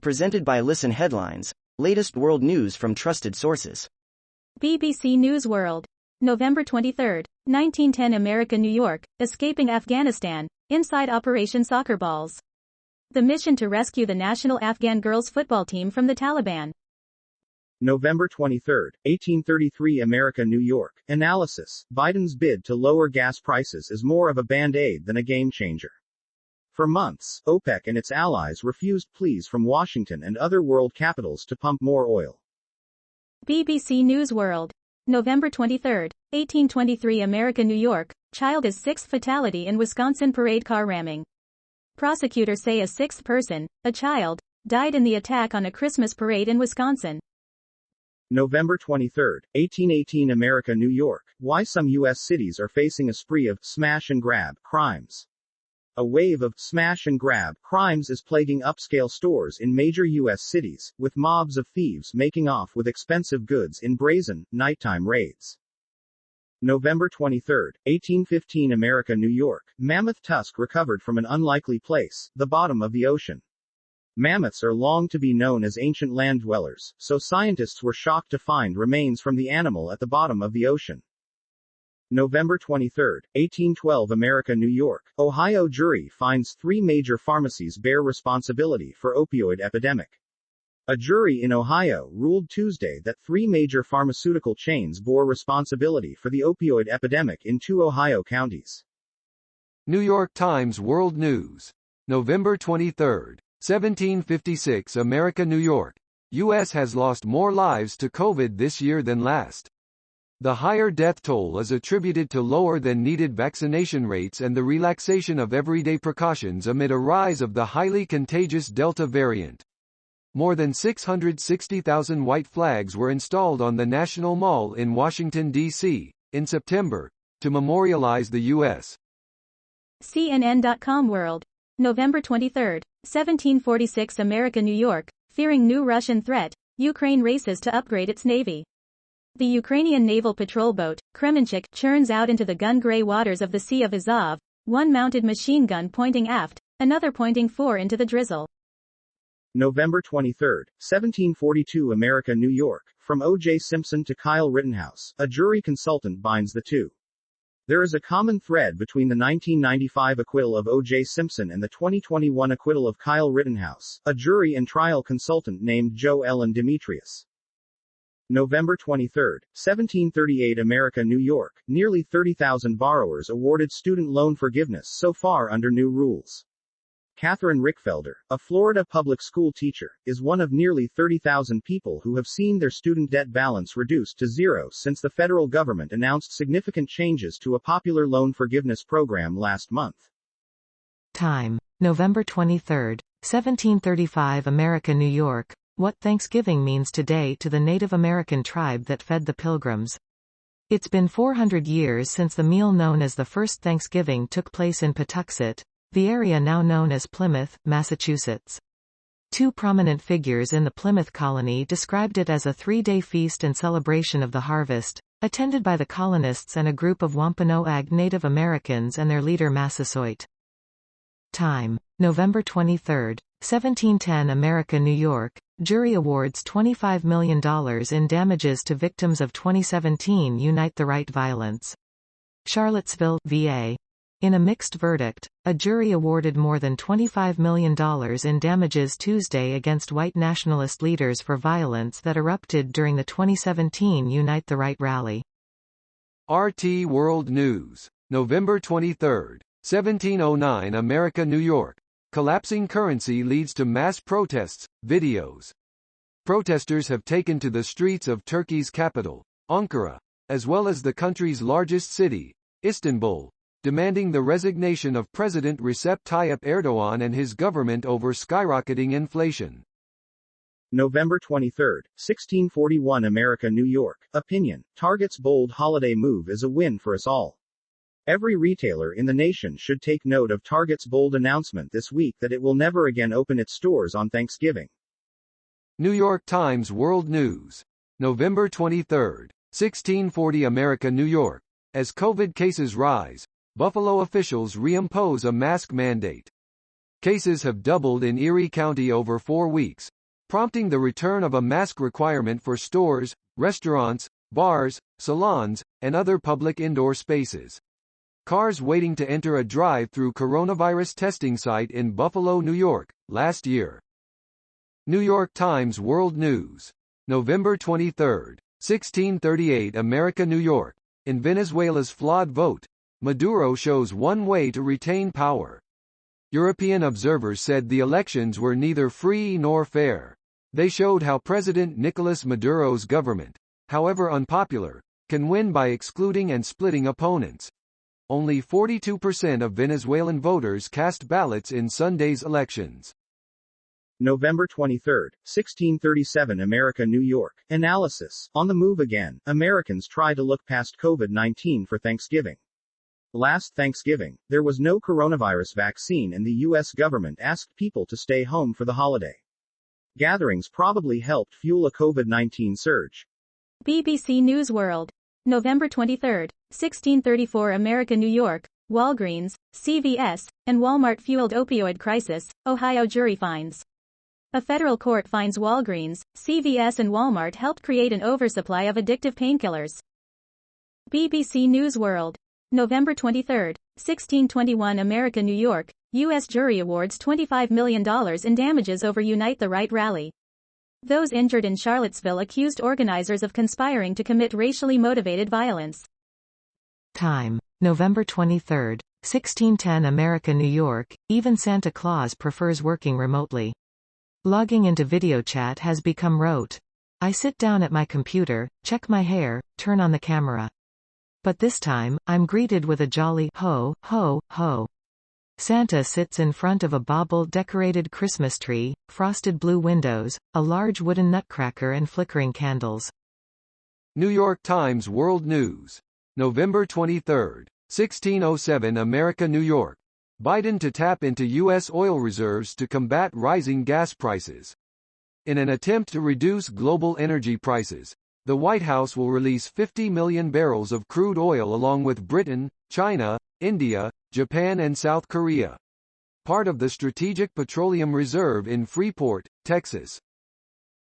Presented by Listen Headlines, latest world news from trusted sources. BBC News World. November 23, 1910 America, New York, escaping Afghanistan, inside Operation Soccer Balls. The mission to rescue the national Afghan girls football team from the Taliban. November 23, 1833 America, New York. Analysis: Biden's bid to lower gas prices is more of a band-aid than a game-changer. For months, OPEC and its allies refused pleas from Washington and other world capitals to pump more oil. BBC News World. November 23, 1823 America, New York, child is sixth fatality in Wisconsin parade car ramming. Prosecutors say a sixth person, a child, died in the attack on a Christmas parade in Wisconsin. November 23, 1818 America, New York. Why some U.S. cities are facing a spree of smash and grab crimes. A wave of smash and grab crimes is plaguing upscale stores in major U.S. cities, with mobs of thieves making off with expensive goods in brazen, nighttime raids. November 23, 1815 America, New York. Mammoth tusk recovered from an unlikely place, the bottom of the ocean. Mammoths are long to be known as ancient land dwellers, so scientists were shocked to find remains from the animal at the bottom of the ocean. November 23, 1812 America, New York. Ohio jury finds 3 major pharmacies bear responsibility for opioid epidemic. A jury in Ohio ruled Tuesday that 3 major pharmaceutical chains bore responsibility for the opioid epidemic in 2 Ohio counties. New York Times World News. November 23, 1756 America, New York. U.S. has lost more lives to COVID this year than last. The higher death toll is attributed to lower than needed vaccination rates and the relaxation of everyday precautions amid a rise of the highly contagious Delta variant. More than 660,000 white flags were installed on the National Mall in Washington, D.C., in September, to memorialize the U.S. CNN.com World. November 23, 1746 America, New York. Fearing new Russian threat, Ukraine races to upgrade its navy. The Ukrainian naval patrol boat, Kremenchuk, churns out into the gun-gray waters of the Sea of Azov, one mounted machine gun pointing aft, another pointing fore into the drizzle. November 23, 1742 America, New York. From O.J. Simpson to Kyle Rittenhouse, a jury consultant binds the two. There is a common thread between the 1995 acquittal of O.J. Simpson and the 2021 acquittal of Kyle Rittenhouse, a jury and trial consultant named Joe Ellen Demetrius. November 23, 1738 America, New York. Nearly 30,000 borrowers awarded student loan forgiveness so far under new rules. Catherine Rickfelder, a Florida public school teacher, is one of nearly 30,000 people who have seen their student debt balance reduced to zero since the federal government announced significant changes to a popular loan forgiveness program last month. Time: November 23, 1735 America, New York. What Thanksgiving means today to the Native American tribe that fed the Pilgrims. It's been 400 years since the meal known as the First Thanksgiving took place in Patuxent, the area now known as Plymouth, Massachusetts. 2 prominent figures in the Plymouth colony described it as a 3-day feast and celebration of the harvest, attended by the colonists and a group of Wampanoag Native Americans and their leader Massasoit. Time: November 23, 1710 America, New York. Jury awards $25 million in damages to victims of 2017 Unite the Right violence. Charlottesville, VA. In a mixed verdict, a jury awarded more than $25 million in damages Tuesday against white nationalist leaders for violence that erupted during the 2017 Unite the Right rally. RT World News. November 23, 1709 America, New York. Collapsing currency leads to mass protests, videos. Protesters have taken to the streets of Turkey's capital, Ankara, as well as the country's largest city, Istanbul, demanding the resignation of President Recep Tayyip Erdogan and his government over skyrocketing inflation. November 23, 1641 America, New York. Opinion: Target's bold holiday move is a win for us all. Every retailer in the nation should take note of Target's bold announcement this week that it will never again open its stores on Thanksgiving. New York Times World News. November 23, 1640 America, New York. As COVID cases rise, Buffalo officials reimpose a mask mandate. Cases have doubled in Erie County over 4 weeks, prompting the return of a mask requirement for stores, restaurants, bars, salons, and other public indoor spaces. Cars waiting to enter a drive-through coronavirus testing site in Buffalo, New York, last year. New York Times World News. November 23, 1638 America, New York. In Venezuela's flawed vote, Maduro shows one way to retain power. European observers said the elections were neither free nor fair. They showed how President Nicolas Maduro's government, however unpopular, can win by excluding and splitting opponents. Only 42% of Venezuelan voters cast ballots in Sunday's elections. November 23, 1637 America, New York. Analysis. On the move again, Americans try to look past COVID-19 for Thanksgiving. Last Thanksgiving, there was no coronavirus vaccine and the U.S. government asked people to stay home for the holiday. Gatherings probably helped fuel a COVID-19 surge. BBC News World. November 23, 1634 America, New York. Walgreens, CVS, and Walmart fueled opioid crisis, Ohio jury finds. A federal court finds Walgreens, CVS and Walmart helped create an oversupply of addictive painkillers. BBC News World. November 23, 1621 America, New York. U.S. jury awards $25 million in damages over Unite the Right rally. Those injured in Charlottesville accused organizers of conspiring to commit racially motivated violence. Time. November 23, 1610 America, New York. Even Santa Claus prefers working remotely. Logging into video chat has become rote. I sit down at my computer, check my hair, turn on the camera. But this time, I'm greeted with a jolly ho, ho, ho. Santa sits in front of a bauble-decorated Christmas tree, frosted blue windows, a large wooden nutcracker and flickering candles. New York Times World News. November 23, 1607 America, New York. Biden to tap into U.S. oil reserves to combat rising gas prices. In an attempt to reduce global energy prices, the White House will release 50 million barrels of crude oil along with Britain, China, India, Japan and South Korea. Part of the Strategic Petroleum Reserve in Freeport, Texas.